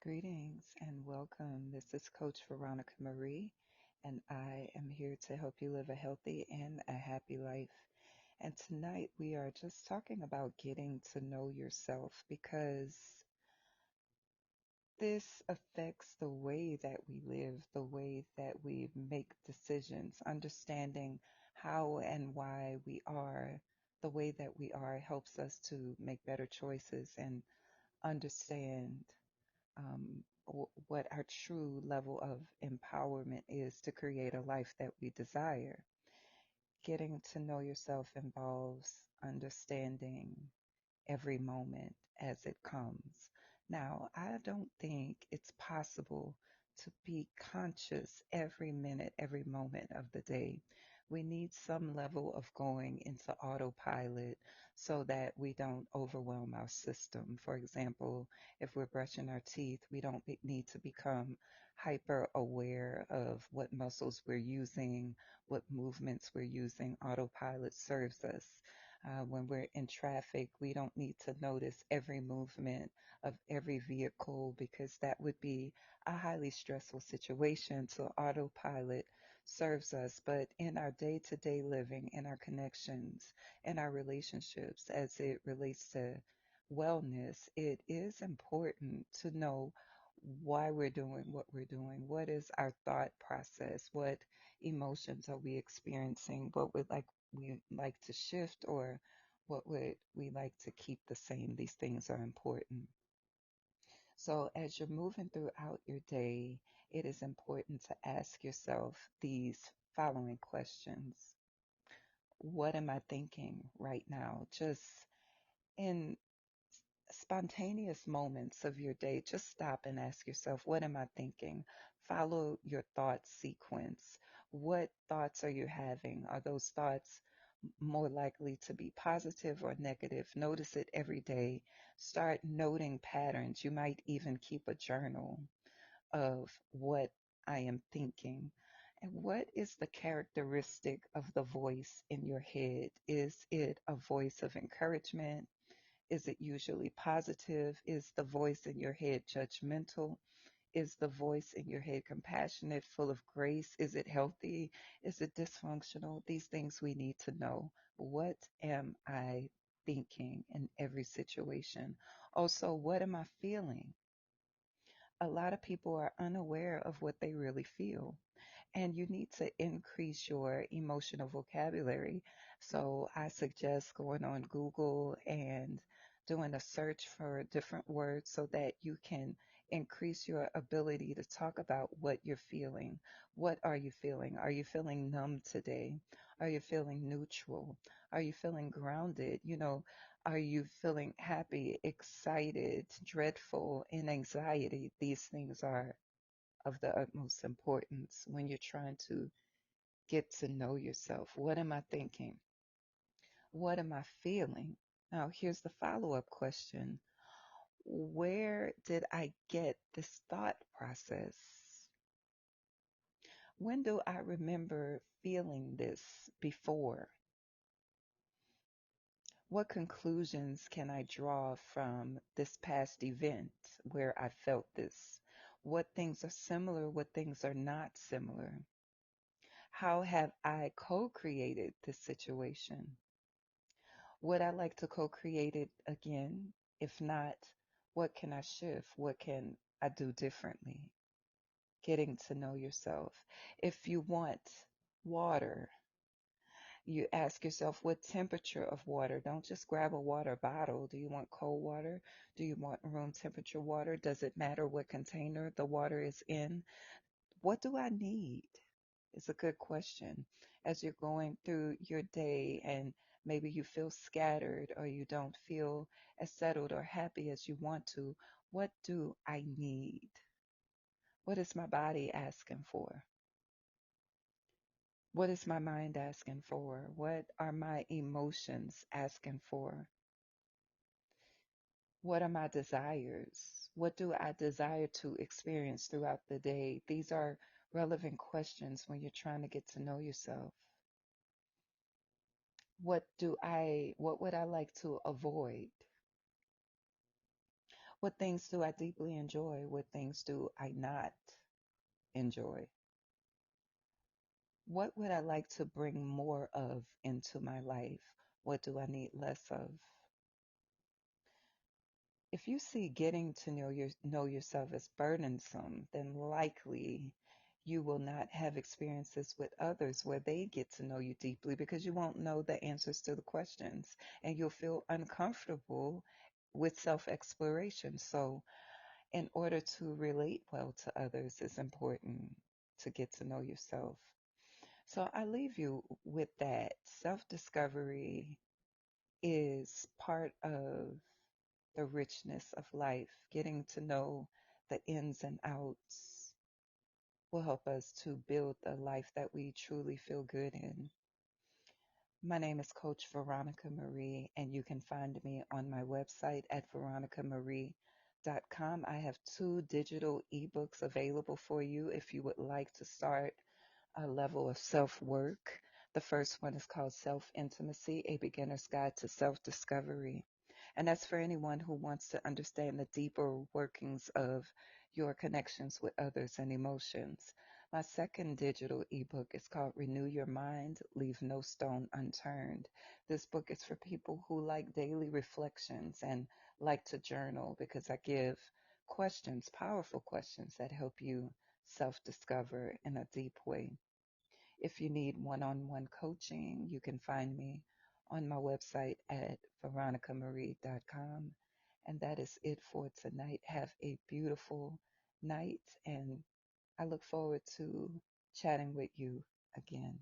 Greetings and welcome. This is Coach Veronica Marie, and I am here to help you live a healthy and a happy life. And tonight we are just talking about getting to know yourself because this affects the way that we live, the way that we make decisions, understanding how and why we are the way that we are helps us to make better choices and understand what our true level of empowerment is to create a life that we desire. Getting to know yourself involves understanding every moment as it comes. Now, I don't think it's possible to be conscious every minute, every moment of the day. We need some level of going into autopilot so that we don't overwhelm our system. For example, if we're brushing our teeth, we don't need to become hyper aware of what muscles we're using, what movements we're using. Autopilot serves us. When we're in traffic, we don't need to notice every movement of every vehicle because that would be a highly stressful situation. So, autopilot serves us. But in our day to day living, in our connections, in our relationships, as it relates to wellness, it is important to know why we're doing what we're doing. What is our thought process? What emotions are we experiencing? What would we like to shift, or what would we like to keep the same? These things are important. So, as you're moving throughout your day, it is important to ask yourself these following questions. What am I thinking right now? Just in spontaneous moments of your day, just stop and ask yourself, what am I thinking? Follow your thought sequence. What thoughts are you having? Are those thoughts more likely to be positive or negative? Notice it every day. Start noting patterns. You might even keep a journal of what I am thinking. And what is the characteristic of the voice in your head? Is it a voice of encouragement? Is it usually positive? Is the voice in your head judgmental? Is the voice in your head compassionate, full of grace? Is it healthy? Is it dysfunctional? These things we need to know. What am I thinking in every situation? Also, what am I feeling? A lot of people are unaware of what they really feel, and you need to increase your emotional vocabulary. So I suggest going on Google and doing a search for different words so that you can increase your ability to talk about what you're feeling. What are you feeling? Are you feeling numb today? Are you feeling neutral? Are you feeling grounded? Are you feeling happy, excited, dreadful, and anxiety? These things are of the utmost importance when you're trying to get to know yourself. What am I thinking? What am I feeling? Now, here's the follow up question. Where did I get this thought process? When do I remember feeling this before? What conclusions can I draw from this past event where I felt this? What things are similar? What things are not similar? How have I co created this situation? Would I like to co create it again? If not, what can I shift? What can I do differently? Getting to know yourself. If you want water, you ask yourself what temperature of water. Don't just grab a water bottle. Do you want cold water? Do you want room temperature water? Does it matter what container the water is in? What do I need? It's a good question. As you're going through your day and maybe you feel scattered or you don't feel as settled or happy as you want to, what do I need? What is my body asking for? What is my mind asking for? What are my emotions asking for? What are my desires? What do I desire to experience throughout the day? These are relevant questions when you're trying to get to know yourself. What would I like to avoid? What things do I deeply enjoy? What things do I not enjoy? What would I like to bring more of into my life? What do I need less of? If you see getting to know yourself as burdensome, then likely you will not have experiences with others where they get to know you deeply because you won't know the answers to the questions and you'll feel uncomfortable with self-exploration. So, in order to relate well to others, it's important to get to know yourself. So, I leave you with that. Self-discovery is part of the richness of life. Getting to know the ins and outs will help us to build the life that we truly feel good in. My name is Coach Veronica Marie, and you can find me on my website at veronicamarie.com. I have two digital ebooks available for you if you would like to start a level of self work. The first one is called Self Intimacy, A Beginner's Guide to Self Discovery. And that's for anyone who wants to understand the deeper workings of your connections with others and emotions. My second digital ebook is called Renew Your Mind, Leave No Stone Unturned. This book is for people who like daily reflections and like to journal because I give questions, powerful questions that help you self discover in a deep way. If you need one on one coaching, you can find me on my website at veronicamarie.com. And that is it for tonight. Have a beautiful night, and I look forward to chatting with you again.